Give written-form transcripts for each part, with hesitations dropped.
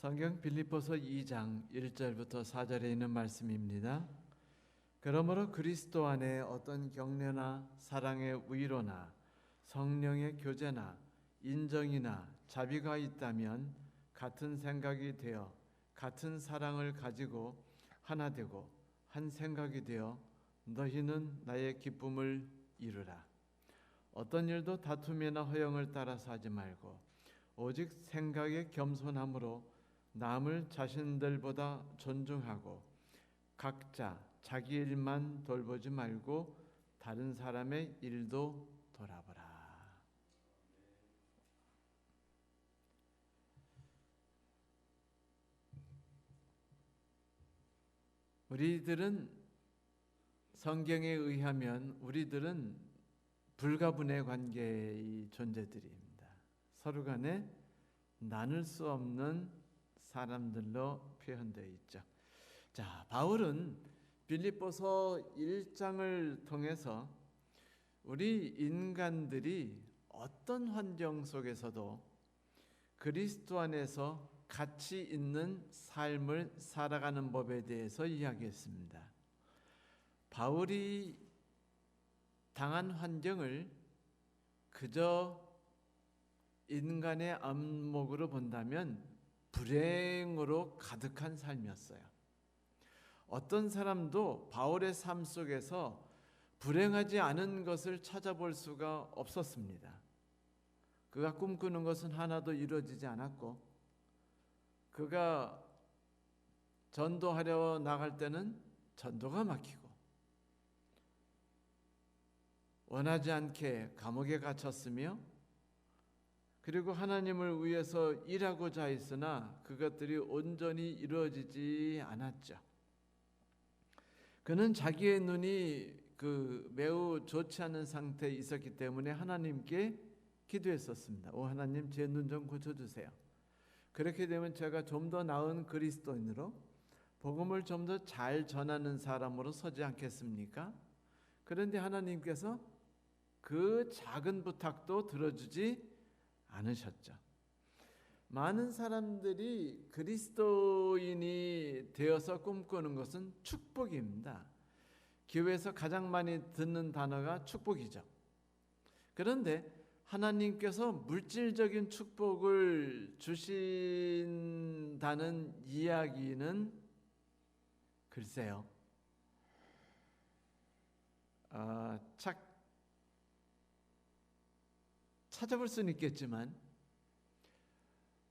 성경 빌립보서 2장 1절부터 4절에 있는 말씀입니다. 그러므로 그리스도 안에 어떤 격려나 사랑의 위로나 성령의 교제나 인정이나 자비가 있다면 같은 생각이 되어 같은 사랑을 가지고 하나 되고 한 생각이 되어 너희는 나의 기쁨을 이루라. 어떤 일도 다툼이나 허영을 따라서 하지 말고 오직 생각의 겸손함으로 남을 자신들보다 존중하고 각자 자기 일만 돌보지 말고 다른 사람의 일도 돌아보라. 우리들은 성경에 의하면 우리들은 불가분의 관계의 존재들입니다. 서로 간에 나눌 수 없는 사람들로 표현되어 있죠. 자, 바울은 빌립보서 1장을 통해서 우리 인간들이 어떤 환경 속에서도 그리스도 안에서 가치 있는 삶을 살아가는 법에 대해서 이야기했습니다. 바울이 당한 환경을 그저 인간의 안목으로 본다면 불행으로 가득한 삶이었어요. 어떤 사람도 바울의 삶 속에서 불행하지 않은 것을 찾아볼 수가 없었습니다. 그가 꿈꾸는 것은 하나도 이루어지지 않았고, 그가 전도하려 나갈 때는 전도가 막히고, 원하지 않게 감옥에 갇혔으며, 그리고 하나님을 위해서 일하고자 했으나 그것들이 온전히 이루어지지 않았죠. 그는 자기의 눈이 매우 좋지 않은 상태에 있었기 때문에 하나님께 기도했었습니다. 오 하나님, 제 눈 좀 고쳐주세요. 그렇게 되면 제가 좀 더 나은 그리스도인으로 복음을 좀 더 잘 전하는 사람으로 서지 않겠습니까? 그런데 하나님께서 그 작은 부탁도 들어주지 않으셨죠. 많은 사람들이 그리스도인이 되어서 꿈꾸는 것은 축복입니다. 교회에서 가장 많이 듣는 단어가 축복이죠. 그런데 하나님께서 물질적인 축복을 주신다는 이야기는 글쎄요, 찾아볼 수는 있겠지만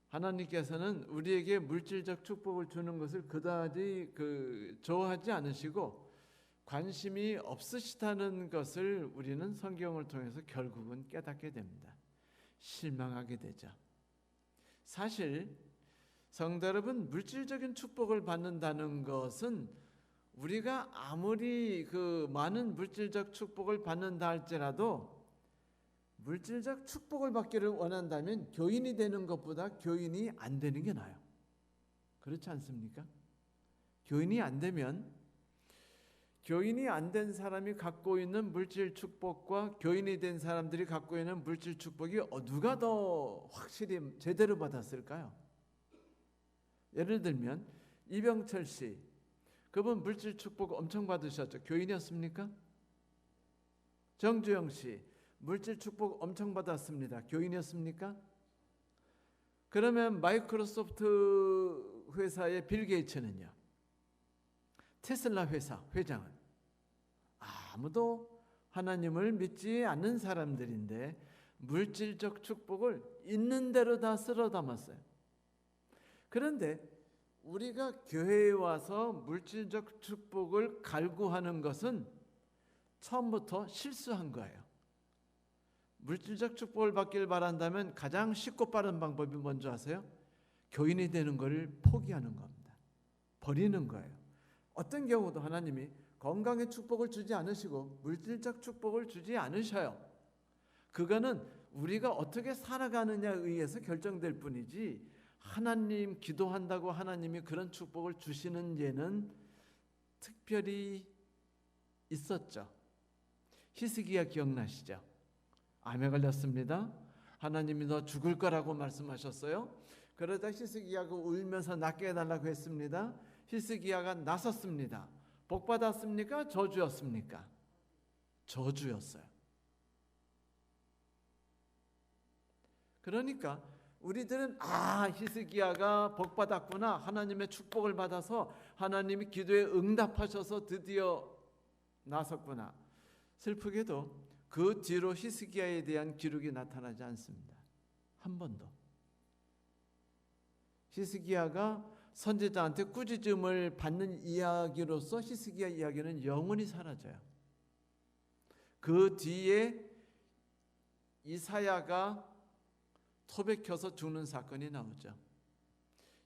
하나님께서는 우리에게 물질적 축복을 주는 것을 그다지 좋아하지 않으시고 관심이 없으시다는 것을 우리는 성경을 통해서 결국은 깨닫게 됩니다. 실망하게 되죠. 사실 성도 여러분, 물질적인 축복을 받는다는 것은 우리가 아무리 많은 물질적 축복을 받는다 할지라도 물질적 축복을 받기를 원한다면 교인이 되는 것보다 교인이 안 되는 게 나아요. 그렇지 않습니까? 교인이 안 되면 교인이 안 된 사람이 갖고 있는 물질 축복과 교인이 된 사람들이 갖고 있는 물질 축복이 누가 더 확실히 제대로 받았을까요? 예를 들면 이병철 씨, 그분 물질 축복 엄청 받으셨죠. 교인이었습니까? 정주영 씨, 물질 축복 엄청 받았습니다. 교인이었습니까? 그러면 마이크로소프트 회사의 빌 게이츠는요? 테슬라 회사 회장은 아무도 하나님을 믿지 않는 사람들인데 물질적 축복을 있는 대로 다 쓸어 담았어요. 그런데 우리가 교회에 와서 물질적 축복을 갈구하는 것은 처음부터 실수한 거예요. 물질적 축복을 받기를 바란다면 가장 쉽고 빠른 방법이 뭔지 아세요? 교인이 되는 것을 포기하는 겁니다. 버리는 거예요. 어떤 경우도 하나님이 건강의 축복을 주지 않으시고 물질적 축복을 주지 않으셔요. 그거는 우리가 어떻게 살아가느냐에 의해서 결정될 뿐이지 하나님 기도한다고 하나님이 그런 축복을 주시는 예는 특별히 있었죠. 히스기야 기억나시죠? 암에 걸렸습니다. 하나님이 너 죽을 거라고 말씀하셨어요. 그러자 히스기야가 울면서 낫게 해달라고 했습니다. 히스기야가 나섰습니다. 복 받았습니까? 저주였습니까? 저주였어요. 그러니까 우리들은 히스기야가 복 받았구나, 하나님의 축복을 받아서 하나님이 기도에 응답하셔서 드디어 나섰구나. 슬프게도 그 뒤로 히스기야에 대한 기록이 나타나지 않습니다. 한 번도. 히스기야가 선지자한테 꾸짖음을 받는 이야기로서 히스기야 이야기는 영원히 사라져요. 그 뒤에 이사야가 토백혀서 죽는 사건이 나오죠.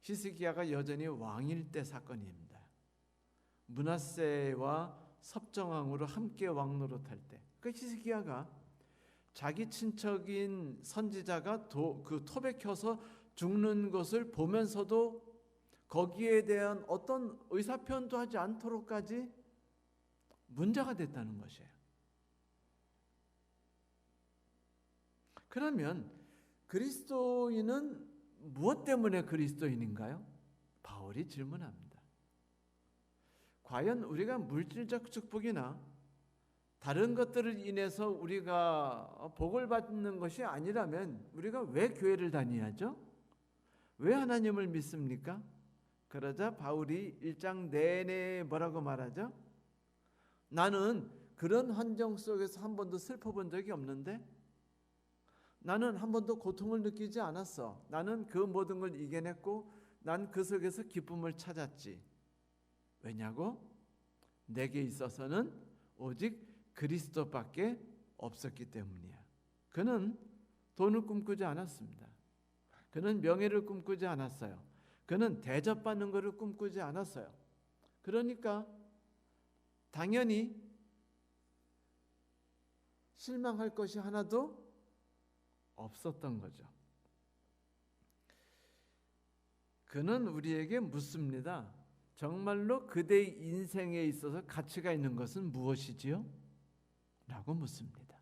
히스기야가 여전히 왕일 때 사건입니다. 므낫세와 섭정왕으로 함께 왕노릇할 때, 그 히스기야가 자기 친척인 선지자가 그 토백혀서 죽는 것을 보면서도 거기에 대한 어떤 의사표현도 하지 않도록까지 문제가 됐다는 것이에요. 그러면 그리스도인은 무엇 때문에 그리스도인인가요? 바울이 질문합니다. 과연 우리가 물질적 축복이나 다른 것들을 인해서 우리가 복을 받는 것이 아니라면 우리가 왜 교회를 다녀야죠? 왜 하나님을 믿습니까? 그러자 바울이 1장 내내 뭐라고 말하죠? 나는 그런 환경 속에서 한 번도 슬퍼본 적이 없는데, 나는 한 번도 고통을 느끼지 않았어. 나는 그 모든 걸 이겨냈고 난 그 속에서 기쁨을 찾았지. 왜냐고? 내게 있어서는 오직 그리스도밖에 없었기 때문이야. 그는 돈을 꿈꾸지 않았습니다. 그는 명예를 꿈꾸지 않았어요. 그는 대접받는 것을 꿈꾸지 않았어요. 그러니까 당연히 실망할 것이 하나도 없었던 거죠. 그는 우리에게 묻습니다. 정말로 그대의 인생에 있어서 가치가 있는 것은 무엇이지요? 라고 묻습니다.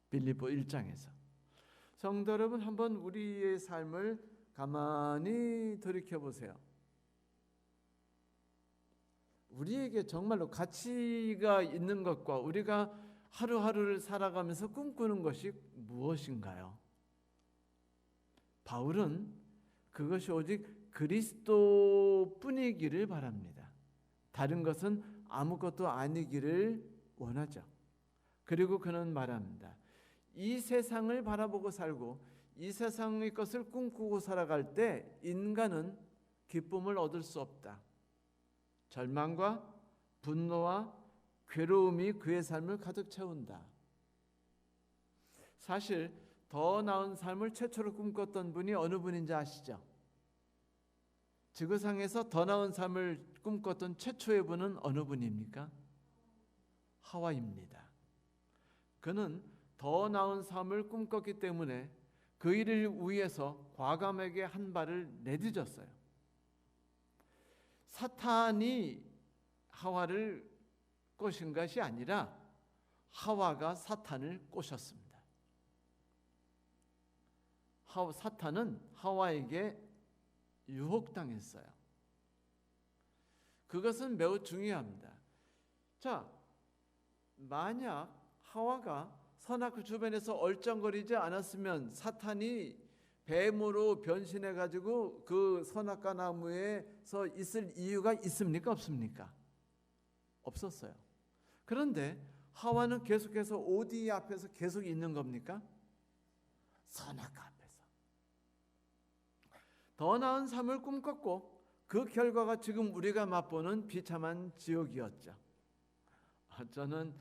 빌립보 1장에서. 성도 여러분, 한번 우리의 삶을 가만히 돌이켜보세요. 우리에게 정말로 가치가 있는 것과 우리가 하루하루를 살아가면서 꿈꾸는 것이 무엇인가요? 바울은 그것이 오직 그리스도뿐이기를 바랍니다. 다른 것은 아무것도 아니기를 원하죠. 그리고 그는 말합니다. 이 세상을 바라보고 살고 이 세상의 것을 꿈꾸고 살아갈 때 인간은 기쁨을 얻을 수 없다. 절망과 분노와 괴로움이 그의 삶을 가득 채운다. 사실 더 나은 삶을 최초로 꿈꿨던 분이 어느 분인지 아시죠? 지구상에서 더 나은 삶을 꿈꿨던 최초의 분은 어느 분입니까? 하와입니다. 그는 더 나은 삶을 꿈꿨기 때문에 그 일을 위해서 과감하게 한 발을 내딛었어요. 사탄이 하와를 꼬신 것이 아니라 하와가 사탄을 꼬셨습니다. 사탄은 하와에게 유혹당했어요. 그것은 매우 중요합니다. 자, 만약 하와가 선악 주변에서 얼쩡거리지 않았으면 사탄이 뱀으로 변신해 가지고 그 선악과 나무에서 있을 이유가 있습니까? 없습니까? 없었어요. 그런데 하와는 계속해서 어디 앞에서 계속 있는 겁니까? 선악과 앞에서. 더 나은 삶을 꿈꿨고 그 결과가 지금 우리가 맛보는 비참한 지옥이었죠. 저는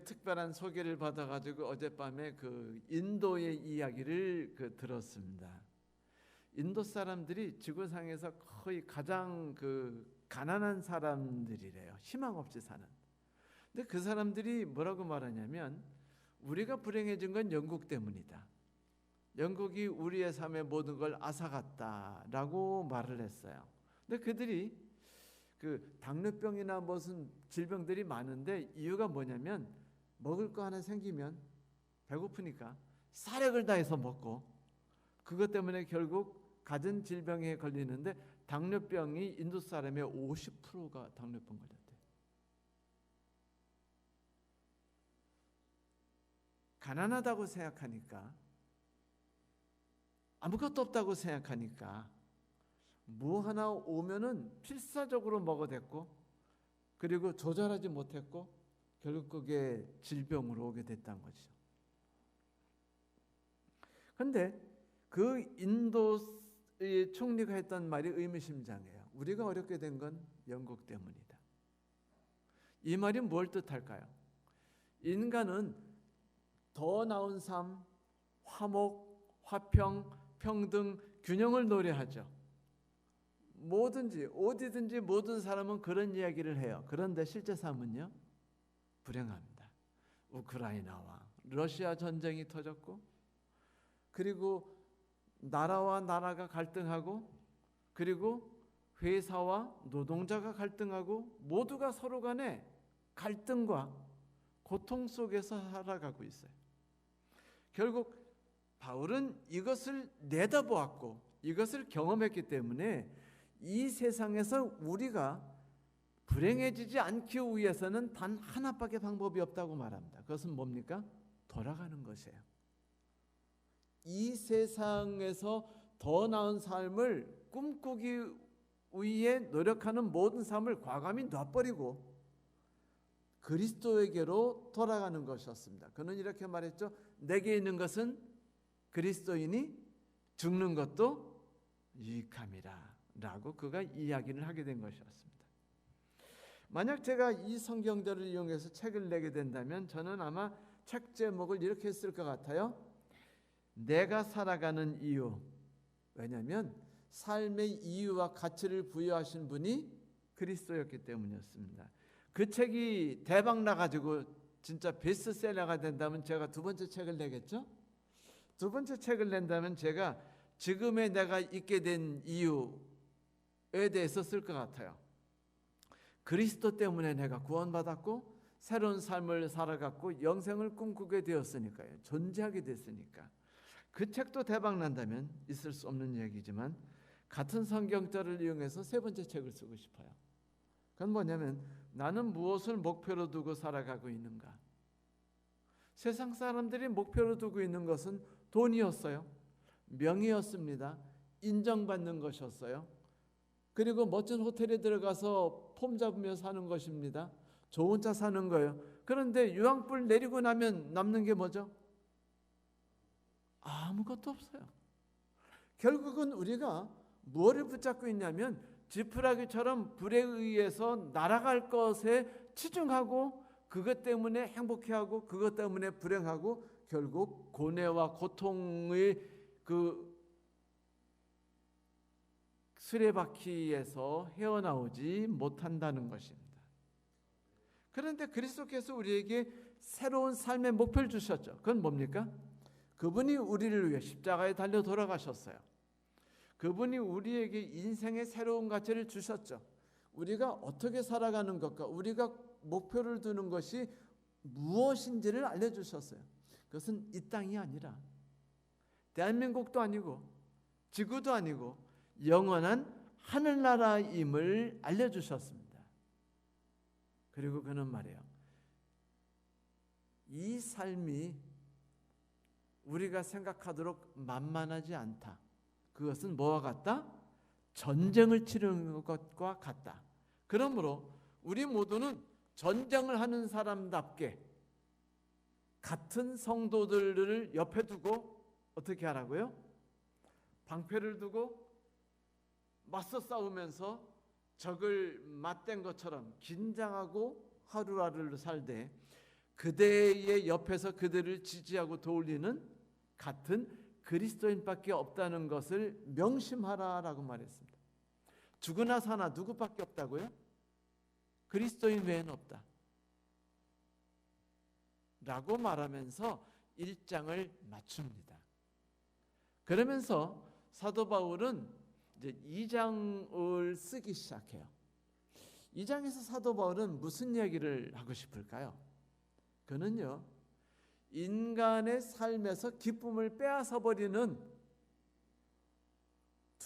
특별한 소개를 받아가지고 어젯밤에 그 인도의 이야기를 들었습니다. 인도 사람들이 지구상에서 거의 가장 가난한 사람들이래요. 희망 없이 사는. 근데 그 사람들이 뭐라고 말하냐면 우리가 불행해진 건 영국 때문이다. 영국이 우리의 삶의 모든 걸 앗아갔다라고 말을 했어요. 근데 그들이 당뇨병이나 무슨 질병들이 많은데 이유가 뭐냐면 먹을 거 하나 생기면 배고프니까 사력을 다해서 먹고 그것 때문에 결국 갖은 질병에 걸리는데 당뇨병이 인도 사람의 50%가 당뇨병 걸렸대요. 가난하다고 생각하니까, 아무것도 없다고 생각하니까 뭐 하나 오면은 필사적으로 먹어댔고, 그리고 조절하지 못했고 결국 그게 질병으로 오게 됐다는 거죠. 그런데 그 인도의 총리가 했던 말이 의미심장해요. 우리가 어렵게 된 건 영국 때문이다. 이 말이 뭘 뜻할까요? 인간은 더 나은 삶, 화목, 화평, 평등, 균형을 노래하죠. 뭐든지 어디든지 모든 사람은 그런 이야기를 해요. 그런데 실제 삶은요, 불행합니다. 우크라이나와 러시아 전쟁이 터졌고, 그리고 나라와 나라가 갈등하고, 그리고 회사와 노동자가 갈등하고, 모두가 서로 간에 갈등과 고통 속에서 살아가고 있어요. 결국 바울은 이것을 내다보았고 이것을 경험했기 때문에 이 세상에서 우리가 불행해지지 않기 위해서는 단 하나밖에 방법이 없다고 말합니다. 그것은 뭡니까? 돌아가는 것이에요. 이 세상에서 더 나은 삶을 꿈꾸기 위해 노력하는 모든 삶을 과감히 놔버리고 그리스도에게로 돌아가는 것이었습니다. 그는 이렇게 말했죠. 내게 있는 것은 그리스도이니 죽는 것도 유익함이라 라고 그가 이야기를 하게 된 것이었습니다. 만약 제가 이 성경들을 이용해서 책을 내게 된다면 저는 아마 책 제목을 이렇게 쓸 것 같아요. 내가 살아가는 이유. 왜냐하면 삶의 이유와 가치를 부여하신 분이 그리스도였기 때문이었습니다. 그 책이 대박 나가지고 진짜 베스트셀러가 된다면 제가 두 번째 책을 내겠죠? 두 번째 책을 낸다면 제가 지금의 내가 있게 된 이유에 대해서 쓸 것 같아요. 그리스도 때문에 내가 구원받았고 새로운 삶을 살아갔고 영생을 꿈꾸게 되었으니까요. 존재하게 됐으니까. 그 책도 대박 난다면 있을 수 없는 얘기지만 같은 성경절을 이용해서 세 번째 책을 쓰고 싶어요. 그건 뭐냐면 나는 무엇을 목표로 두고 살아가고 있는가? 세상 사람들이 목표로 두고 있는 것은 돈이었어요. 명예였습니다. 인정받는 것이었어요. 그리고 멋진 호텔에 들어가서 폼 잡으며 사는 것입니다. 좋은 차 사는 거예요. 그런데 유황불 내리고 나면 남는 게 뭐죠? 아무것도 없어요. 결국은 우리가 무엇을 붙잡고 있냐면 지푸라기처럼 불에 의해서 날아갈 것에 치중하고 그것 때문에 행복해하고 그것 때문에 불행하고 결국 고뇌와 고통의 그 수레바퀴에서 헤어나오지 못한다는 것입니다. 그런데 그리스도께서 우리에게 새로운 삶의 목표를 주셨죠. 그건 뭡니까? 그분이 우리를 위해 십자가에 달려 돌아가셨어요. 그분이 우리에게 인생의 새로운 가치를 주셨죠. 우리가 어떻게 살아가는 것과 우리가 목표를 두는 것이 무엇인지를 알려주셨어요. 그것은 이 땅이 아니라 대한민국도 아니고 지구도 아니고 영원한 하늘나라임을 알려주셨습니다. 그리고 그는 말해요. 이 삶이 우리가 생각하도록 만만하지 않다. 그것은 뭐와 같다? 전쟁을 치르는 것과 같다. 그러므로 우리 모두는 전쟁을 하는 사람답게 같은 성도들을 옆에 두고 어떻게 하라고요? 방패를 두고 맞서 싸우면서 적을 맞댄 것처럼 긴장하고 하루하루를 살되 그대의 옆에서 그들을 지지하고 도울리는 같은 그리스도인밖에 없다는 것을 명심하라라고 말했습니다. 죽으나 사나 누구밖에 없다고요? 그리스도인 외에는 없다 라고 말하면서 1장을 맞춥니다. 그러면서 사도 바울은 이제 2장을 쓰기 시작해요. 2장에서 사도 바울은 무슨 이야기를 하고 싶을까요? 그는요, 인간의 삶에서 기쁨을 빼앗아 버리는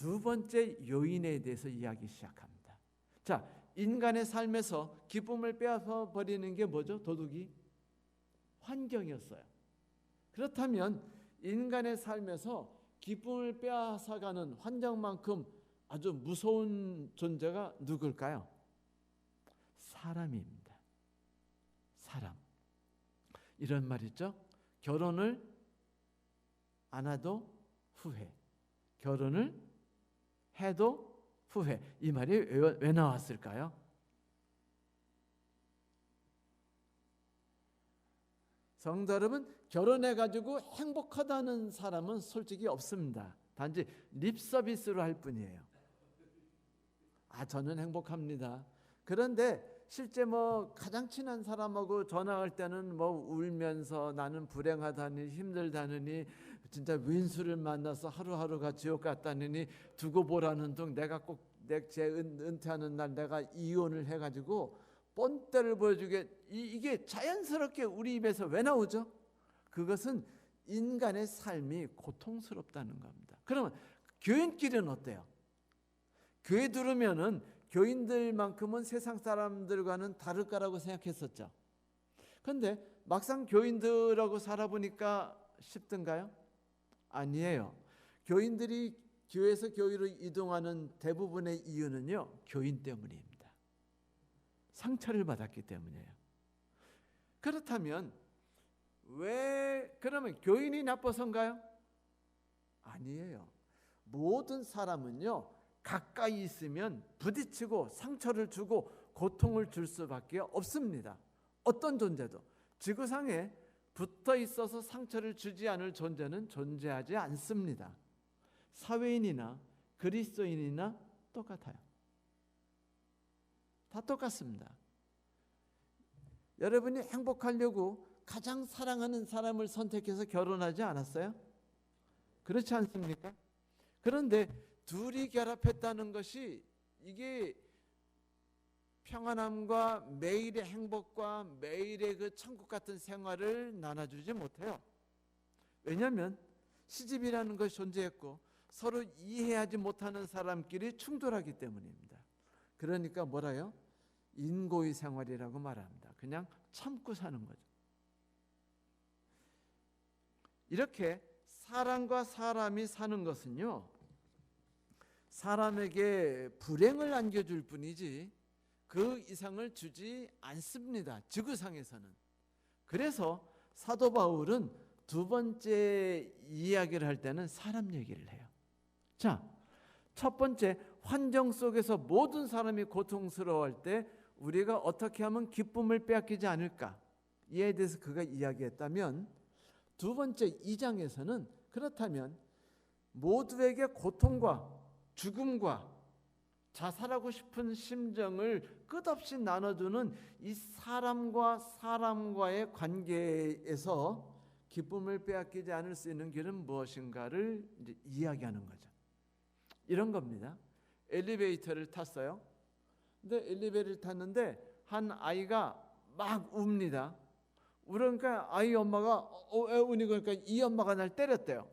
두 번째 요인에 대해서 이야기 시작합니다. 자, 인간의 삶에서 기쁨을 빼앗아 버리는 게 뭐죠? 도둑이 환경이었어요. 그렇다면 인간의 삶에서 기쁨을 빼앗아가는 환경만큼 아주 무서운 존재가 누굴까요? 사람입니다. 사람. 이런 말 있죠? 결혼을 안 해도 후회. 결혼을 해도 후회. 이 말이 왜 나왔을까요? 성도 여러분, 결혼해가지고 행복하다는 사람은 솔직히 없습니다. 단지 립서비스로 할 뿐이에요. 저는 행복합니다. 그런데 실제 가장 친한 사람하고 전화할 때는 울면서 나는 불행하다니 힘들다느니 진짜 윈수를 만나서 하루하루가 지옥 같다느니 두고 보라는 둥 내가 꼭 제 은퇴하는 날 내가 이혼을 해가지고 뻔때를 보여주게 이게 자연스럽게 우리 입에서 왜 나오죠? 그것은 인간의 삶이 고통스럽다는 겁니다. 그러면 교인끼리는 어때요? 교회 들으면은 교인들만큼은 세상 사람들과는 다를 거라고 생각했었죠. 그런데 막상 교인들하고 살아보니까 쉽던가요? 아니에요. 교인들이 교회에서 교회로 이동하는 대부분의 이유는요, 교인 때문입니다. 상처를 받았기 때문이에요. 그렇다면 그러면 교인이 나빠서인가요? 아니에요. 모든 사람은요, 가까이 있으면 부딪히고 상처를 주고 고통을 줄 수밖에 없습니다. 어떤 존재도 지구상에 붙어 있어서 상처를 주지 않을 존재는 존재하지 않습니다. 사회인이나 그리스도인이나 똑같아요. 다 똑같습니다. 여러분이 행복하려고 가장 사랑하는 사람을 선택해서 결혼하지 않았어요? 그렇지 않습니까? 그런데 둘이 결합했다는 것이 이게 평안함과 매일의 행복과 매일의 그 천국 같은 생활을 나눠주지 못해요. 왜냐하면 시집이라는 것이 존재했고 서로 이해하지 못하는 사람끼리 충돌하기 때문입니다. 그러니까 뭐라요? 인고의 생활이라고 말합니다. 그냥 참고 사는 거죠. 이렇게 사람과 사람이 사는 것은요, 사람에게 불행을 안겨줄 뿐이지 그 이상을 주지 않습니다. 지구상에서는. 그래서 사도 바울은 두 번째 이야기를 할 때는 사람 얘기를 해요. 자, 첫 번째, 환경 속에서 모든 사람이 고통스러워할 때 우리가 어떻게 하면 기쁨을 빼앗기지 않을까? 이에 대해서 그가 이야기했다면, 두 번째 2장에서는 그렇다면 모두에게 고통과 죽음과 자살하고 싶은 심정을 끝없이 나눠주는 이 사람과 사람과의 관계에서 기쁨을 빼앗기지 않을 수 있는 길은 무엇인가를 이제 이야기하는 거죠. 이런 겁니다. 엘리베이터를 탔어요. 근데 엘리베이터를 탔는데 한 아이가 막 웁니다. 그러니까 아이 엄마가 왜 우니 그러니까 이 엄마가 날 때렸대요.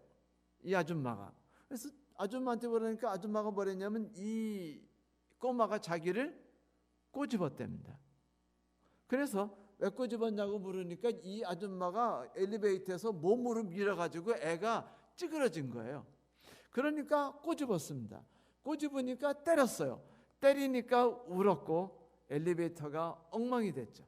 이 아줌마가. 그래서 아줌마한테 그러니까 아줌마가 뭐랬냐면 이 꼬마가 자기를 꼬집었답니다. 그래서 왜 꼬집었냐고 물으니까 이 아줌마가 엘리베이터에서 몸으로 밀어가지고 애가 찌그러진 거예요. 그러니까 꼬집었습니다. 꼬집으니까 때렸어요. 때리니까 울었고 엘리베이터가 엉망이 됐죠.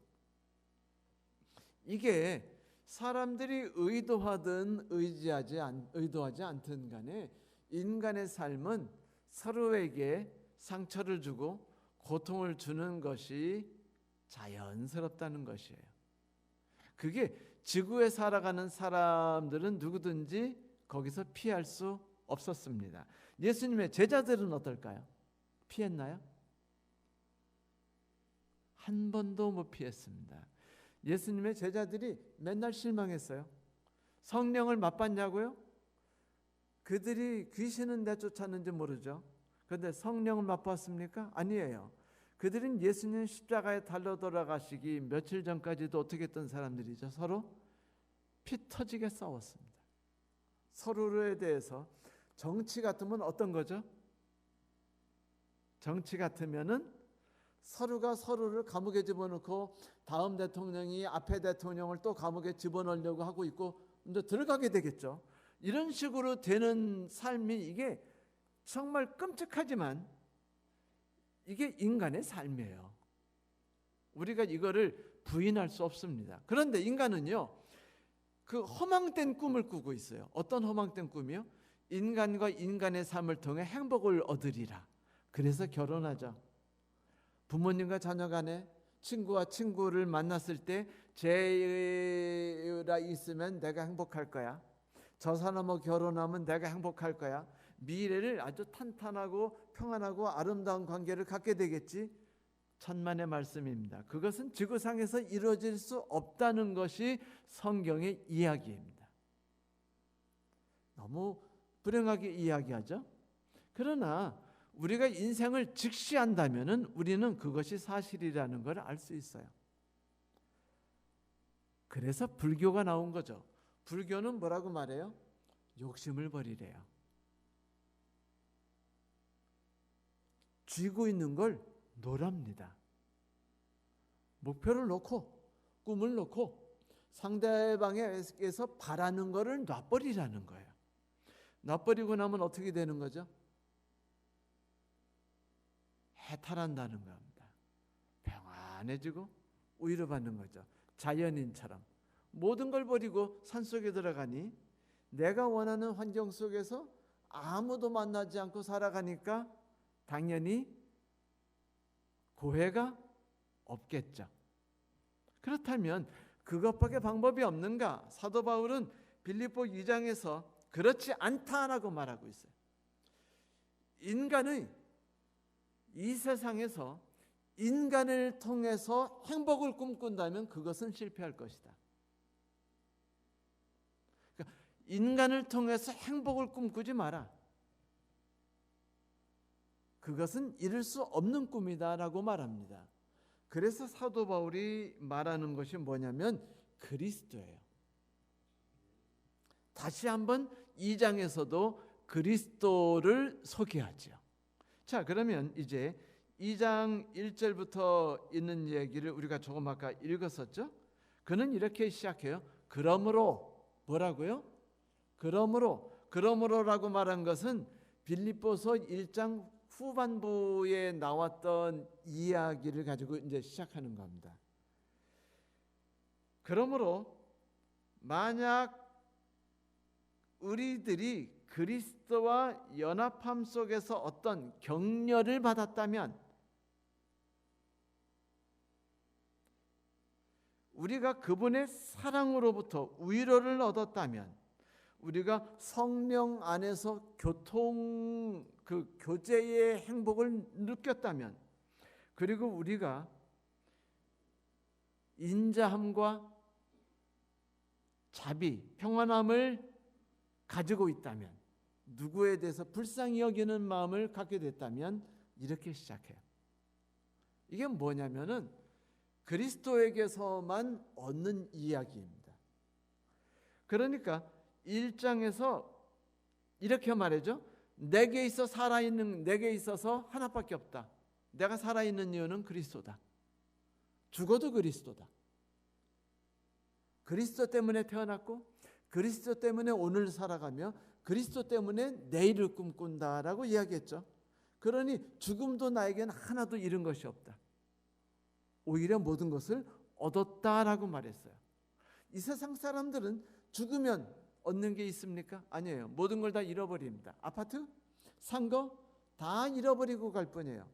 이게 사람들이 의도하든 의도하지 않든 간에 인간의 삶은 서로에게 상처를 주고 고통을 주는 것이 자연스럽다는 것이에요. 그게 지구에 살아가는 사람들은 누구든지 거기서 피할 수 없었습니다. 예수님의 제자들은 어떨까요? 피했나요? 한 번도 못 피했습니다. 예수님의 제자들이 맨날 실망했어요. 성령을 맛봤냐고요? 그들이 귀신은 내쫓았는지 모르죠. 그런데 성령을 맛봤습니까? 아니에요. 그들은 예수님 십자가에 달려 돌아가시기 며칠 전까지도 어떻게 했던 사람들이죠? 서로 피 터지게 싸웠습니다. 서로에 대해서 정치 같으면 어떤 거죠? 정치 같으면은 서로가 서로를 감옥에 집어넣고 다음 대통령이 앞에 대통령을 또 감옥에 집어넣으려고 하고 있고 이제 들어가게 되겠죠. 이런 식으로 되는 삶이 이게 정말 끔찍하지만 이게 인간의 삶이에요. 우리가 이거를 부인할 수 없습니다. 그런데 인간은요, 그 허망된 꿈을 꾸고 있어요. 어떤 허망된 꿈이요? 인간과 인간의 삶을 통해 행복을 얻으리라. 그래서 결혼하죠. 부모님과 자녀 간에, 친구와 친구를 만났을 때 쟤라 있으면 내가 행복할 거야. 저 사람하고 결혼하면 내가 행복할 거야. 미래를 아주 탄탄하고 평안하고 아름다운 관계를 갖게 되겠지. 천만의 말씀입니다. 그것은 지구상에서 이루어질 수 없다는 것이 성경의 이야기입니다. 너무 불행하게 이야기하죠. 그러나 우리가 인생을 직시한다면은 우리는 그것이 사실이라는 걸 알 수 있어요. 그래서 불교가 나온 거죠. 불교는 뭐라고 말해요? 욕심을 버리래요. 쥐고 있는 걸 놓랍니다. 목표를 놓고 꿈을 놓고 상대방에게서 바라는 거를 놔버리라는 거예요. 놔버리고 나면 어떻게 되는 거죠? 해탈한다는 겁니다. 평안해지고 위로받는 거죠. 자연인처럼 모든 걸 버리고 산속에 들어가니 내가 원하는 환경 속에서 아무도 만나지 않고 살아가니까 당연히 고해가 없겠죠. 그렇다면 그것밖에 방법이 없는가? 사도 바울은 빌립보 2장에서 그렇지 않다라고 말하고 있어요. 인간의 이 세상에서 인간을 통해서 행복을 꿈꾼다면 그것은 실패할 것이다. 그러니까 인간을 통해서 행복을 꿈꾸지 마라. 그것은 이룰 수 없는 꿈이다라고 말합니다. 그래서 사도 바울이 말하는 것이 뭐냐면 그리스도예요. 다시 한번 2장에서도 그리스도를 소개하죠. 자, 그러면 이제 2장 1절부터 있는 얘기를 우리가 조금 아까 읽었었죠. 그는 이렇게 시작해요. 그러므로 뭐라고요? 그러므로라고 말한 것은 빌립보서 1장 후반부에 나왔던 이야기를 가지고 이제 시작하는 겁니다. 그러므로 만약 우리들이 그리스도와 연합함 속에서 어떤 격려를 받았다면, 우리가 그분의 사랑으로부터 위로를 얻었다면, 우리가 성령 안에서 교제의 행복을 느꼈다면, 그리고 우리가 인자함과 자비, 평안함을 가지고 있다면, 누구에 대해서 불쌍히 여기는 마음을 갖게 됐다면 이렇게 시작해요. 이게 뭐냐면은 그리스도에게서만 얻는 이야기입니다. 그러니까 1장에서 이렇게 말하죠. 내게 있어서 하나밖에 없다. 내가 살아있는 이유는 그리스도다. 죽어도 그리스도다. 그리스도 때문에 태어났고 그리스도 때문에 오늘 살아가며 그리스도 때문에 내일을 꿈꾼다라고 이야기했죠. 그러니 죽음도 나에게는 하나도 잃은 것이 없다. 오히려 모든 것을 얻었다라고 말했어요. 이 세상 사람들은 죽으면 얻는 게 있습니까? 아니에요. 모든 걸 다 잃어버립니다. 아파트? 산 거? 다 잃어버리고 갈 뿐이에요.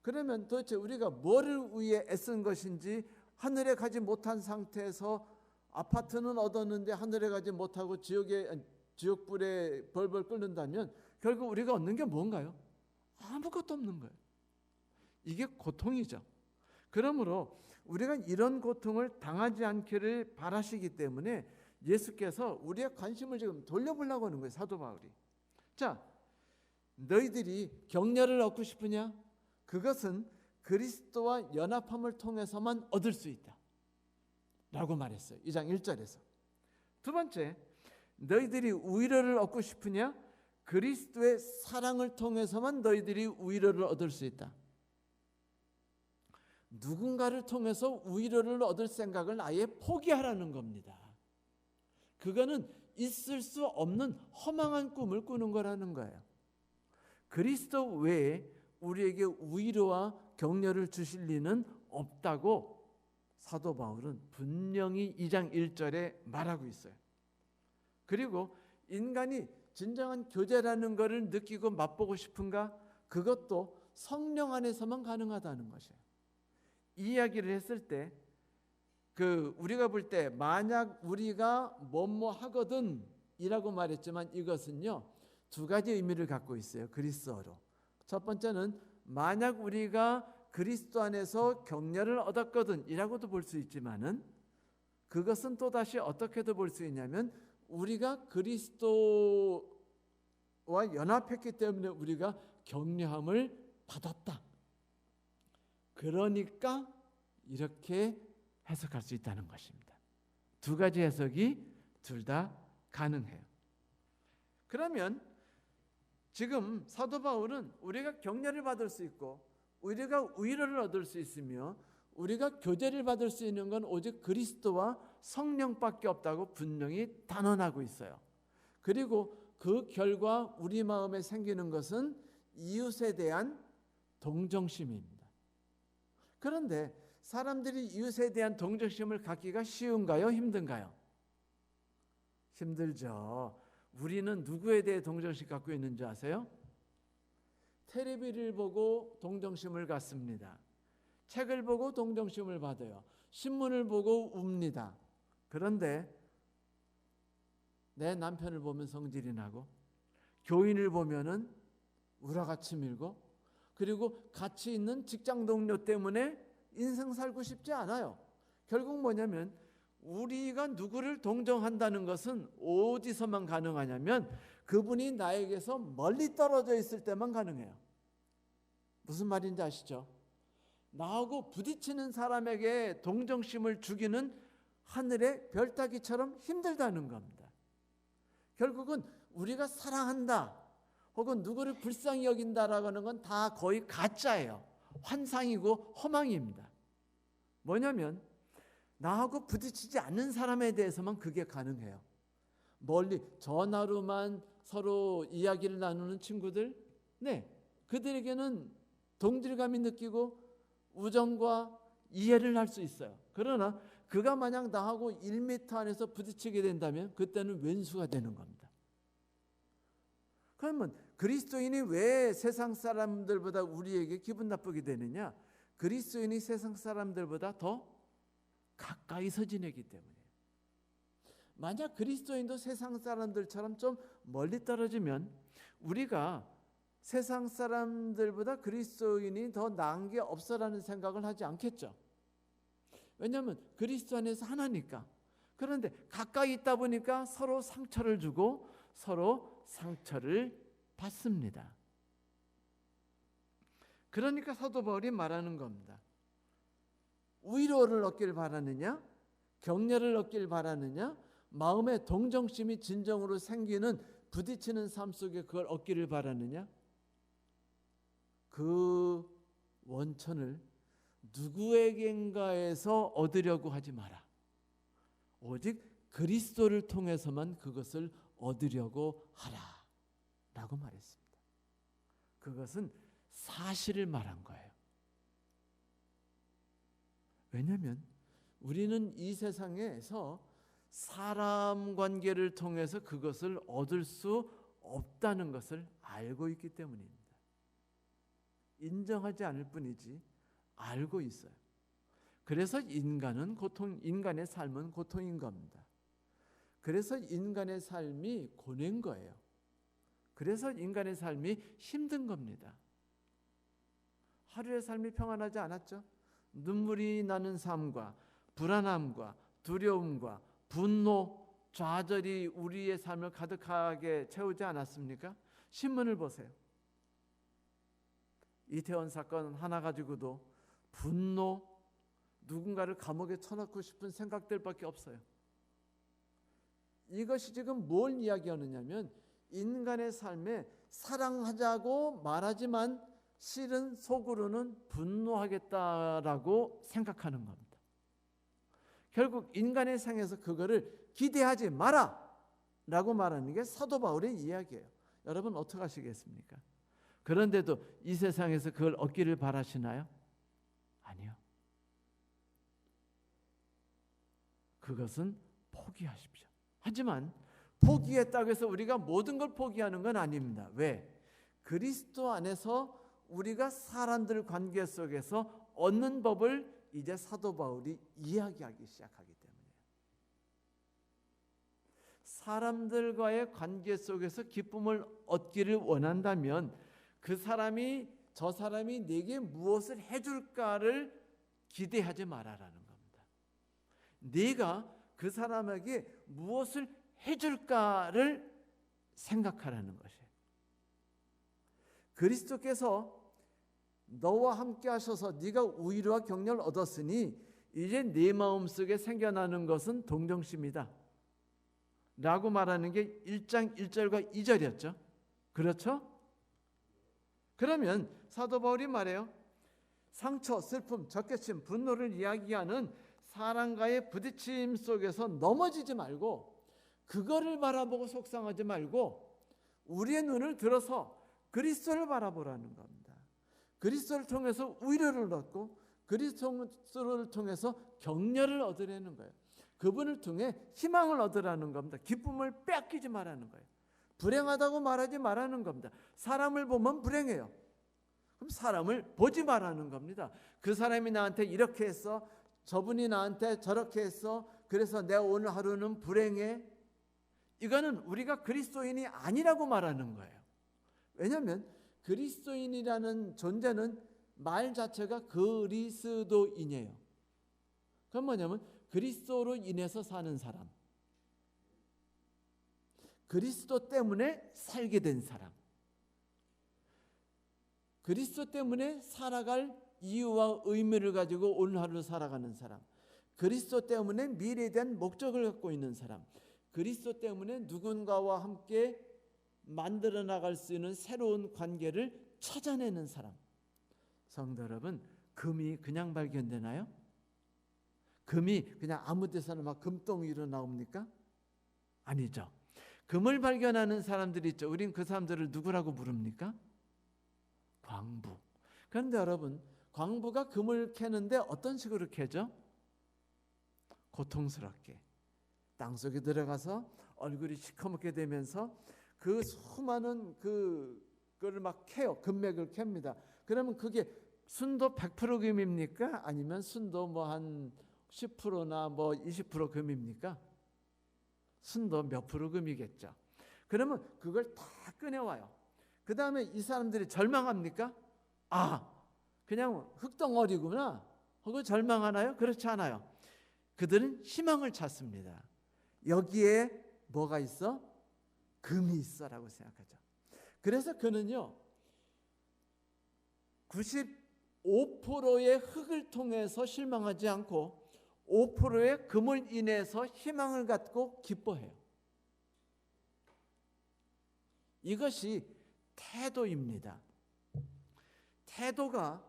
그러면 도대체 우리가 뭐를 위해 애쓴 것인지, 하늘에 가지 못한 상태에서 아파트는 얻었는데 하늘에 가지 못하고 지옥불에 벌벌 끓는다면 결국 우리가 얻는 게 뭔가요? 아무것도 없는 거예요. 이게 고통이죠. 그러므로 우리가 이런 고통을 당하지 않기를 바라시기 때문에 예수께서 우리의 관심을 지금 돌려보려고 하는 거예요. 사도 바울이. 자, 너희들이 격려를 얻고 싶으냐? 그것은 그리스도와 연합함을 통해서만 얻을 수 있다 라고 말했어요. 2장 1절에서. 두 번째, 너희들이 위로를 얻고 싶으냐? 그리스도의 사랑을 통해서만 너희들이 위로를 얻을 수 있다. 누군가를 통해서 위로를 얻을 생각을 아예 포기하라는 겁니다. 그거는 있을 수 없는 허망한 꿈을 꾸는 거라는 거예요. 그리스도 외에 우리에게 위로와 격려를 주실 리는 없다고 사도 바울은 분명히 2장 1절에 말하고 있어요. 그리고 인간이 진정한 교제라는 것을 느끼고 맛보고 싶은가? 그것도 성령 안에서만 가능하다는 것이에요. 이 이야기를 했을 때 우리가 볼 때 만약 우리가 뭐뭐 하거든 이라고 말했지만 이것은요 두 가지 의미를 갖고 있어요. 그리스어로. 첫 번째는 만약 우리가 그리스도 안에서 격려를 얻었거든 이라고도 볼 수 있지만은 그것은 또다시 어떻게도 볼 수 있냐면 우리가 그리스도와 연합했기 때문에 우리가 격려함을 받았다. 그러니까 이렇게 해석할 수 있다는 것입니다. 두 가지 해석이 둘 다 가능해요. 그러면 지금 사도 바울은 우리가 격려를 받을 수 있고 우리가 위로를 얻을 수 있으며 우리가 교제를 받을 수 있는 건 오직 그리스도와 성령밖에 없다고 분명히 단언하고 있어요. 그리고 그 결과 우리 마음에 생기는 것은 이웃에 대한 동정심입니다. 그런데 사람들이 이웃에 대한 동정심을 갖기가 쉬운가요? 힘든가요? 힘들죠. 우리는 누구에 대해 동정심 갖고 있는지 아세요? 텔레비를 보고 동정심을 갖습니다. 책을 보고 동정심을 받아요. 신문을 보고 웁니다. 그런데 내 남편을 보면 성질이 나고 교인을 보면은 우라같이 밀고 그리고 같이 있는 직장 동료 때문에 인생 살고 싶지 않아요. 결국 뭐냐면 우리가 누구를 동정한다는 것은 어디서만 가능하냐면 그분이 나에게서 멀리 떨어져 있을 때만 가능해요. 무슨 말인지 아시죠? 나하고 부딪히는 사람에게 동정심을 주기는 하늘의 별따기처럼 힘들다는 겁니다. 결국은 우리가 사랑한다 혹은 누구를 불쌍히 여긴다라고 하는 건 다 거의 가짜예요. 환상이고 허망입니다. 뭐냐면 나하고 부딪히지 않는 사람에 대해서만 그게 가능해요. 멀리 전화로만 서로 이야기를 나누는 친구들, 그들에게는 동질감이 느끼고 우정과 이해를 할 수 있어요. 그러나 그가 만약 나하고 1m 안에서 부딪히게 된다면 그때는 왼수가 되는 겁니다. 그러면 그리스도인이 왜 세상 사람들보다 우리에게 기분 나쁘게 되느냐? 그리스도인이 세상 사람들보다 더 가까이서 지내기 때문이에요. 만약 그리스도인도 세상 사람들처럼 좀 멀리 떨어지면 우리가 세상 사람들보다 그리스도인이 더 나은 게 없어라는 생각을 하지 않겠죠. 왜냐하면 그리스도 안에서 하나니까. 그런데 가까이 있다 보니까 서로 상처를 주고 서로 상처를 받습니다. 그러니까 사도 바울이 말하는 겁니다. 위로를 얻길 바라느냐? 격려를 얻길 바라느냐? 마음의 동정심이 진정으로 생기는 부딪히는 삶 속에 그걸 얻기를 바라느냐? 그 원천을 누구에겐가에서 얻으려고 하지 마라. 오직 그리스도를 통해서만 그것을 얻으려고 하라 라고 말했습니다. 그것은 사실을 말한 거예요. 왜냐하면 우리는 이 세상에서 사람 관계를 통해서 그것을 얻을 수 없다는 것을 알고 있기 때문입니다. 인정하지 않을 뿐이지 알고 있어요. 그래서 인간의 삶은 고통인 겁니다. 그래서 인간의 삶이 고뇌인 거예요. 그래서 인간의 삶이 힘든 겁니다. 하루의 삶이 평안하지 않았죠? 눈물이 나는 삶과 불안함과 두려움과 분노, 좌절이 우리의 삶을 가득하게 채우지 않았습니까? 신문을 보세요. 이태원 사건 하나 가지고도 분노, 누군가를 감옥에 쳐넣고 싶은 생각들밖에 없어요. 이것이 지금 뭘 이야기하느냐면 인간의 삶에 사랑하자고 말하지만 실은 속으로는 분노하겠다라고 생각하는 겁니다. 결국 인간의 생에서 그거를 기대하지 마라 라고 말하는 게 사도 바울의 이야기예요. 여러분 어떻게 하시겠습니까? 그런데도 이 세상에서 그걸 얻기를 바라시나요? 아니요. 그것은 포기하십시오. 하지만 포기했다고 해서 우리가 모든 걸 포기하는 건 아닙니다. 왜? 그리스도 안에서 우리가 사람들 관계 속에서 얻는 법을 이제 사도 바울이 이야기하기 시작하기 때문이에요. 사람들과의 관계 속에서 기쁨을 얻기를 원한다면 그 사람이 저 사람이 내게 무엇을 해줄까를 기대하지 말아라는 겁니다. 네가 그 사람에게 무엇을 해줄까를 생각하라는 것이에요. 그리스도께서 너와 함께 하셔서 네가 위로와 격려를 얻었으니 이제 네 마음속에 생겨나는 것은 동정심이다 라고 말하는 게 1장 1절과 2절이었죠. 그렇죠? 그러면 사도 바울이 말해요. 상처, 슬픔, 적개심, 분노를 이야기하는 사람과의 부딪힘 속에서 넘어지지 말고 그거를 바라보고 속상하지 말고 우리의 눈을 들어서 그리스도를 바라보라는 겁니다. 그리스도를 통해서 위로를 얻고 그리스도를 통해서 격려를 얻으라는 거예요. 그분을 통해 희망을 얻으라는 겁니다. 기쁨을 빼앗기지 말라는 거예요. 불행하다고 말하지 말라는 겁니다. 사람을 보면 불행해요. 그럼 사람을 보지 말라는 겁니다. 그 사람이 나한테 이렇게 했어. 저분이 나한테 저렇게 했어. 그래서 내 오늘 하루는 불행해. 이거는 우리가 그리스도인이 아니라고 말하는 거예요. 왜냐하면 그리스도인이라는 존재는 말 자체가 그리스도인이에요. 그건 뭐냐면 그리스도로 인해서 사는 사람, 그리스도 때문에 살게 된 사람, 그리스도 때문에 살아갈 이유와 의미를 가지고 오늘 하루를 살아가는 사람, 그리스도 때문에 미래에 대한 목적을 갖고 있는 사람, 그리스도 때문에 누군가와 함께 만들어 나갈 수 있는 새로운 관계를 찾아내는 사람. 성도 여러분, 금이 그냥 발견되나요? 금이 그냥 아무 데서나 막 금덩이로 나옵니까? 아니죠. 금을 발견하는 사람들이 있죠. 우린 그 사람들을 누구라고 부릅니까? 광부. 그런데 여러분, 광부가 금을 캐는데 어떤 식으로 캐죠? 고통스럽게 땅속에 들어가서 얼굴이 시커멓게 되면서 그 수많은 그거를 막 캐요. 금맥을 캡니다. 그러면 그게 순도 100% 금입니까? 아니면 순도 뭐 한 10%나 뭐 20% 금입니까? 순도 몇 프로 금이겠죠. 그러면 그걸 다 꺼내와요. 그 다음에 이 사람들이 절망합니까? 아, 그냥 흙덩어리구나 하고 절망하나요? 그렇지 않아요. 그들은 희망을 찾습니다. 여기에 뭐가 있어? 금이 있어라고 생각하죠. 그래서 그는요 95%의 흙을 통해서 실망하지 않고 5%의 금을 인해서 희망을 갖고 기뻐해요. 이것이 태도입니다. 태도가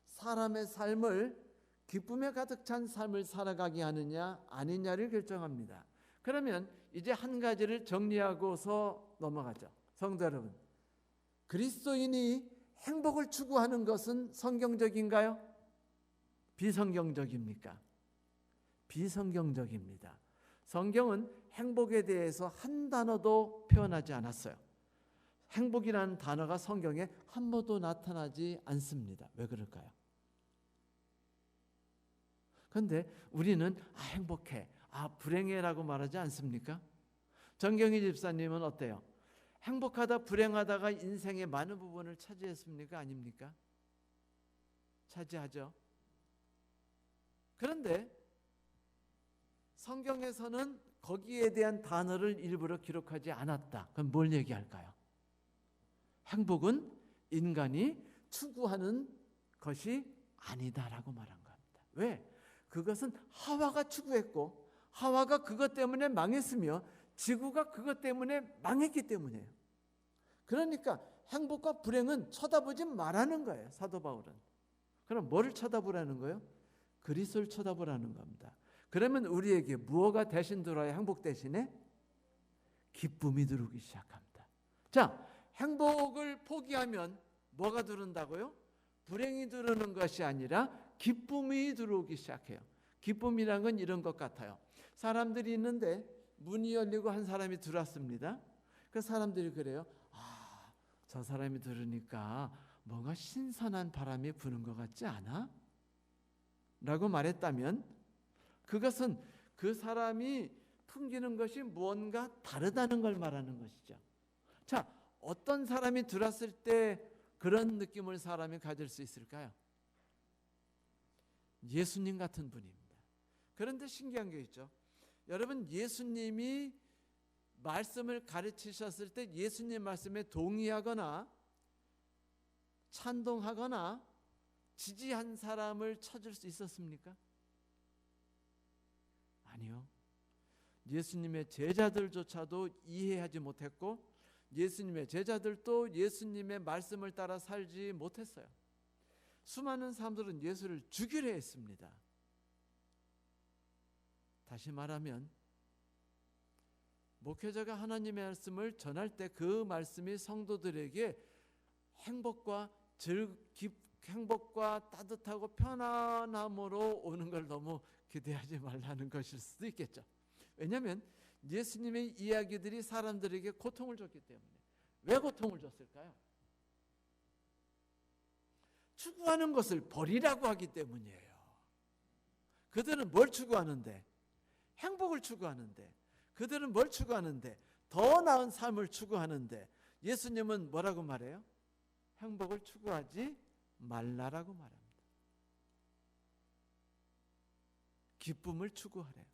사람의 삶을 기쁨에 가득 찬 삶을 살아가게 하느냐 아니냐를 결정합니다. 그러면 이제 한 가지를 정리하고서 넘어가죠. 성도 여러분, 그리스도인이 행복을 추구하는 것은 성경적인가요? 비성경적입니까? 비성경적입니다. 성경은 행복에 대해서 한 단어도 표현하지 않았어요. 행복이라는 단어가 성경에 한 번도 나타나지 않습니다. 왜 그럴까요? 그런데 우리는 행복해, 불행해라고 말하지 않습니까? 정경희 집사님은 어때요? 행복하다 불행하다가 인생의 많은 부분을 차지했습니까? 아닙니까? 차지하죠. 그런데 성경에서는 거기에 대한 단어를 일부러 기록하지 않았다. 그럼 뭘 얘기할까요? 행복은 인간이 추구하는 것이 아니다라고 말한 겁니다. 왜? 그것은 하와가 추구했고 하와가 그것 때문에 망했으며 지구가 그것 때문에 망했기 때문이에요. 그러니까 행복과 불행은 쳐다보지 말라는 거예요. 사도 바울은. 그럼 뭐를 쳐다보라는 거예요? 그리스도를 쳐다보라는 겁니다. 그러면 우리에게 무엇가 대신 들어야 행복 대신에 기쁨이 들어오기 시작합니다. 자, 행복을 포기하면 뭐가 들어온다고요? 불행이 들어오는 것이 아니라 기쁨이 들어오기 시작해요. 기쁨이란 건 이런 것 같아요. 사람들이 있는데 문이 열리고 한 사람이 들어왔습니다. 그 사람들이 그래요. 아, 저 사람이 들으니까 뭔가 신선한 바람이 부는 것 같지 않아? 라고 말했다면 그것은 그 사람이 풍기는 것이 무언가 다르다는 걸 말하는 것이죠. 자, 어떤 사람이 들어왔을 때 그런 느낌을 사람이 가질 수 있을까요? 예수님 같은 분입니다. 그런데 신기한 게 있죠. 여러분, 예수님이 말씀을 가르치셨을 때 예수님 말씀에 동의하거나 찬동하거나 지지한 사람을 찾을 수 있었습니까? 아니요. 예수님의 제자들조차도 이해하지 못했고 예수님의 제자들도 예수님의 말씀을 따라 살지 못했어요. 수많은 사람들은 예수를 죽이려 했습니다. 다시 말하면 목회자가 하나님의 말씀을 전할 때 그 말씀이 성도들에게 행복과 행복과 따뜻하고 편안함으로 오는 걸 너무 기대하지 말라는 것일 수도 있겠죠. 왜냐하면 예수님의 이야기들이 사람들에게 고통을 줬기 때문에. 왜 고통을 줬을까요? 추구하는 것을 버리라고 하기 때문이에요. 그들은 뭘 추구하는데? 행복을 추구하는데. 그들은 뭘 추구하는데? 더 나은 삶을 추구하는데 예수님은 뭐라고 말해요? 행복을 추구하지 말라라고 말합니다. 기쁨을 추구하래요.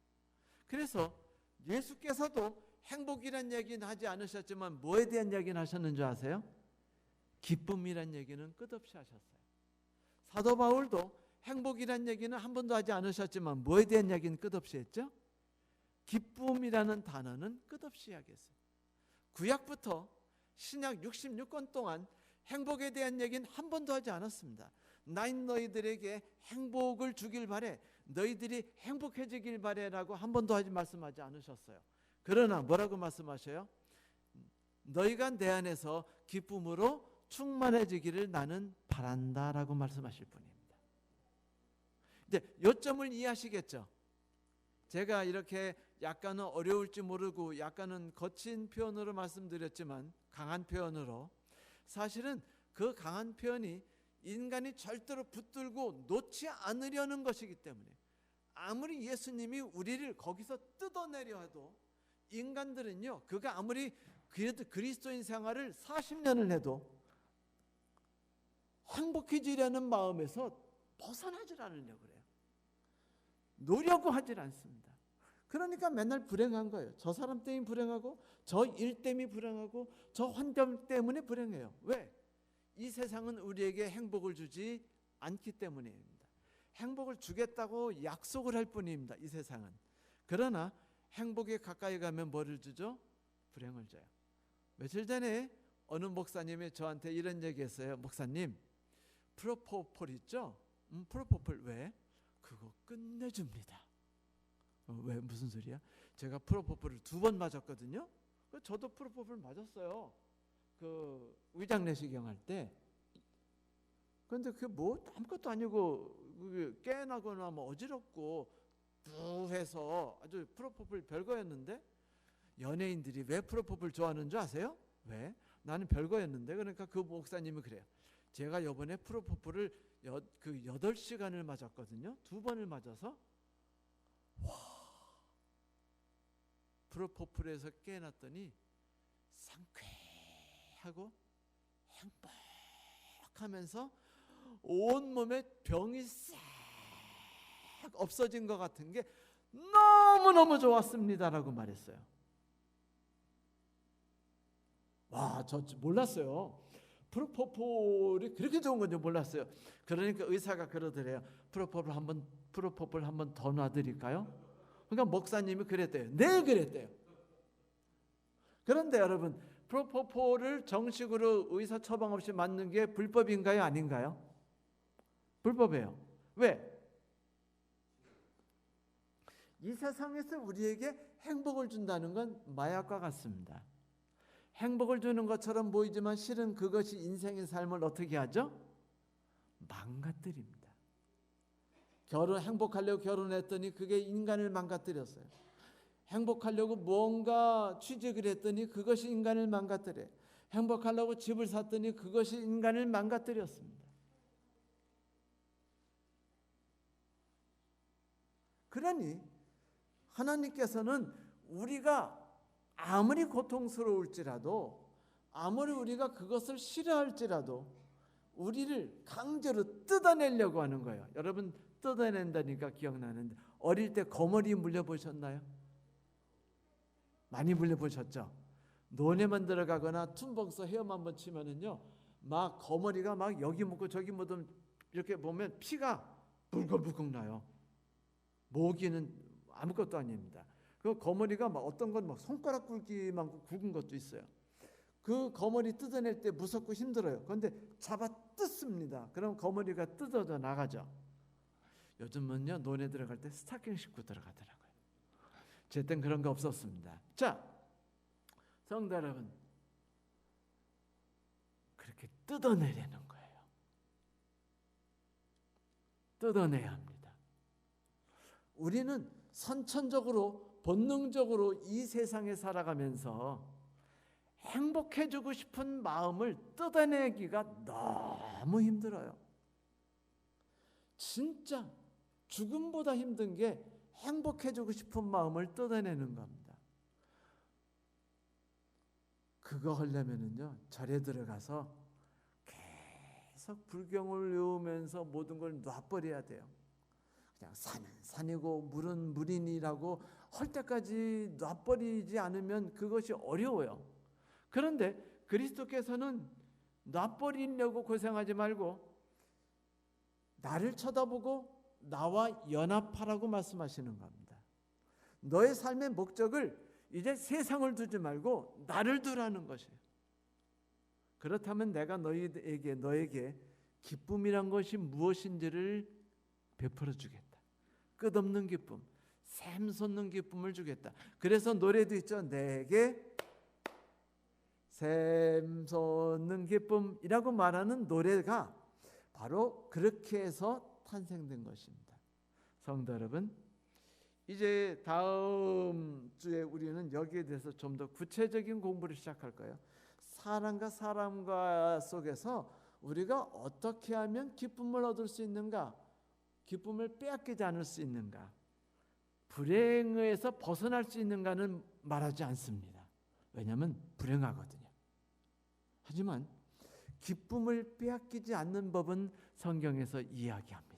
그래서 예수께서도 행복이란 얘기는 하지 않으셨지만 뭐에 대한 얘기는 하셨는 줄 아세요? 기쁨이란 얘기는 끝없이 하셨어요. 사도 바울도 행복이란 얘기는 한 번도 하지 않으셨지만 뭐에 대한 얘기는 끝없이 했죠? 기쁨이라는 단어는 끝없이 이야기했어요. 구약부터 신약 66권 동안 행복에 대한 얘기는 한 번도 하지 않았습니다. 나인 너희들에게 행복을 주길 바래, 너희들이 행복해지길 바래라고 한 번도 말씀하지 않으셨어요. 그러나 뭐라고 말씀하셔요? 너희가 내 안에서 기쁨으로 충만해지기를 나는 바란다라고 말씀하실 분입니다. 이제 요점을 이해하시겠죠? 제가 이렇게 약간은 어려울지 모르고 약간은 거친 표현으로 말씀드렸지만 강한 표현으로 사실은 그 강한 표현이 인간이 절대로 붙들고 놓지 않으려는 것이기 때문에 아무리 예수님이 우리를 거기서 뜯어내려 해도 인간들은요, 그가 아무리 그리스도인 생활을 40년을 해도 행복해지려는 마음에서 벗어나질 않으려고 그래요. 노려고 하질 않습니다. 그러니까 맨날 불행한 거예요. 저 사람 때문에 불행하고 저 일 때문에 불행하고 저 환경 때문에 불행해요. 왜? 이 세상은 우리에게 행복을 주지 않기 때문입니다. 행복을 주겠다고 약속을 할 뿐입니다. 이 세상은. 그러나 행복에 가까이 가면 뭐를 주죠? 불행을 줘요. 며칠 전에 어느 목사님이 저한테 이런 얘기했어요. 목사님, 프로포폴 있죠? 프로포폴 왜? 그거 끝내줍니다. 왜? 무슨 소리야? 제가 프로포폴을 2번 맞았거든요. 저도 프로포폴 맞았어요. 그 위장 내시경 할 때. 그런데 그게 뭐 아무것도 아니고 깨나거나 뭐 어지럽고 부해서 아주 프로포폴 별거였는데 연예인들이 왜 프로포폴 좋아하는 줄 아세요? 왜? 나는 별거였는데. 그러니까 그 목사님이 그래요. 제가 이번에 프로포폴을 8시간을 맞았거든요. 2번을 맞아서 프로포폴에서 깨어났더니 상쾌하고 행복하면서 온몸에 병이 싹 없어진 것 같은 게 너무너무 좋았습니다라고 말했어요. 와, 저 몰랐어요. 프로포폴이 그렇게 좋은 건지 몰랐어요. 그러니까 의사가 그러더래요. 프로포폴 한번 더 놔드릴까요? 그러니까 목사님이 그랬대요. 네, 그랬대요. 그런데 여러분, 프로포폴을 정식으로 의사 처방 없이 맞는 게 불법인가요? 아닌가요? 불법이에요. 왜? 이 세상에서 우리에게 행복을 준다는 건 마약과 같습니다. 행복을 주는 것처럼 보이지만 실은 그것이 인생의 삶을 어떻게 하죠? 망가뜨립니다. 행복하려고 결혼했더니 그게 인간을 망가뜨렸어요. 행복하려고 뭔가 취직을 했더니 그것이 인간을 망가뜨려요. 행복하려고 집을 샀더니 그것이 인간을 망가뜨렸습니다. 그러니 하나님께서는 우리가 아무리 고통스러울지라도, 아무리 우리가 그것을 싫어할지라도 우리를 강제로 뜯어내려고 하는 거예요. 여러분, 뜯어낸다니까 기억나는데, 어릴 때 거머리 물려보셨나요? 많이 물려보셨죠? 논에만 들어가거나 툰벙서 헤엄 한번 치면은요, 막 거머리가 막 여기 묻고 저기 묻으면 이렇게 보면 피가 불컥불컥 나요. 모기는 아무것도 아닙니다. 그 거머리가 막 어떤 건 막 손가락 굵기만큼 굵은 것도 있어요. 그 거머리 뜯어낼 때 무섭고 힘들어요. 그런데 잡아 뜯습니다. 그럼 거머리가 뜯어져 나가죠. 요즘은요, 논에 들어갈 때 스타킹 신고 들어가더라고요. 제 땐 그런 거 없었습니다. 자, 성도 여러분, 그렇게 뜯어내려는 거예요. 뜯어내야 합니다. 우리는 선천적으로 본능적으로 이 세상에 살아가면서 행복해지고 싶은 마음을 뜯어내기가 너무 힘들어요. 진짜 죽음보다 힘든 게 행복해지고 싶은 마음을 뜯어내는 겁니다. 그거 하려면은요, 절에 들어가서 계속 불경을 외우면서 모든 걸 놔버려야 돼요. 그냥 산은 산이고 물은 물이니라고 할 때까지 놔버리지 않으면 그것이 어려워요. 그런데 그리스도께서는 놔버리려고 고생하지 말고 나를 쳐다보고 나와 연합하라고 말씀하시는 겁니다. 너의 삶의 목적을 이제 세상을 두지 말고 나를 두라는 것이에요. 그렇다면 내가 너에게 기쁨이란 것이 무엇인지를 베풀어 주겠다. 끝없는 기쁨, 샘솟는 기쁨을 주겠다. 그래서 노래도 있죠. 내게 샘솟는 기쁨이라고 말하는 노래가 바로 그렇게 해서 탄생된 것입니다. 성도 여러분, 이제 다음 주에 우리는 여기에 대해서 좀 더 구체적인 공부를 시작할 거예요. 사람과 사람과 속에서 우리가 어떻게 하면 기쁨을 얻을 수 있는가, 기쁨을 빼앗기지 않을 수 있는가, 불행에서 벗어날 수 있는가는 말하지 않습니다. 왜냐하면 불행하거든요. 하지만 기쁨을 빼앗기지 않는 법은 성경에서 이야기합니다.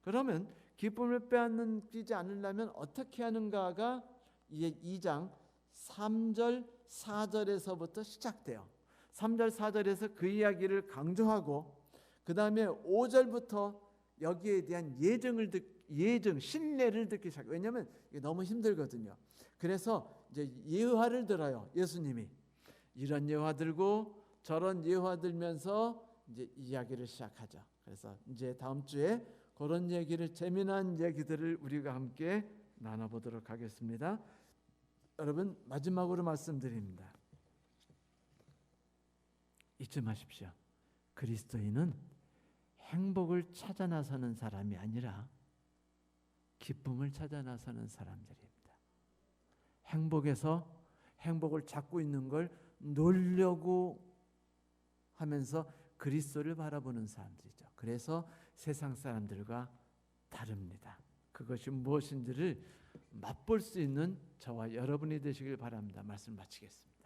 그러면 기쁨을 빼앗기지 않으려면 어떻게 하는가가 이제 2장 3절 4절에서부터 시작돼요. 3절 4절에서 그 이야기를 강조하고 그 다음에 5절부터 여기에 대한 신뢰를 듣기 시작해요. 왜냐하면 이게 너무 힘들거든요. 그래서 이제 예화를 들어요. 예수님이 이런 예화 들고 저런 예화 들면서 이제 이야기를 시작하죠. 그래서 이제 다음 주에 그런 얘기를, 재미난 얘기들을 우리가 함께 나눠보도록 하겠습니다. 여러분, 마지막으로 말씀드립니다. 잊지 마십시오. 그리스도인은 행복을 찾아 나서는 사람이 아니라 기쁨을 찾아 나서는 사람들입니다. 행복을 찾고 있는 걸 놀려고 하면서 그리스도를 바라보는 사람들이죠. 그래서 세상 사람들과 다릅니다. 그것이 무엇인지를 맛볼 수 있는 저와 여러분이 되시길 바랍니다. 말씀 마치겠습니다.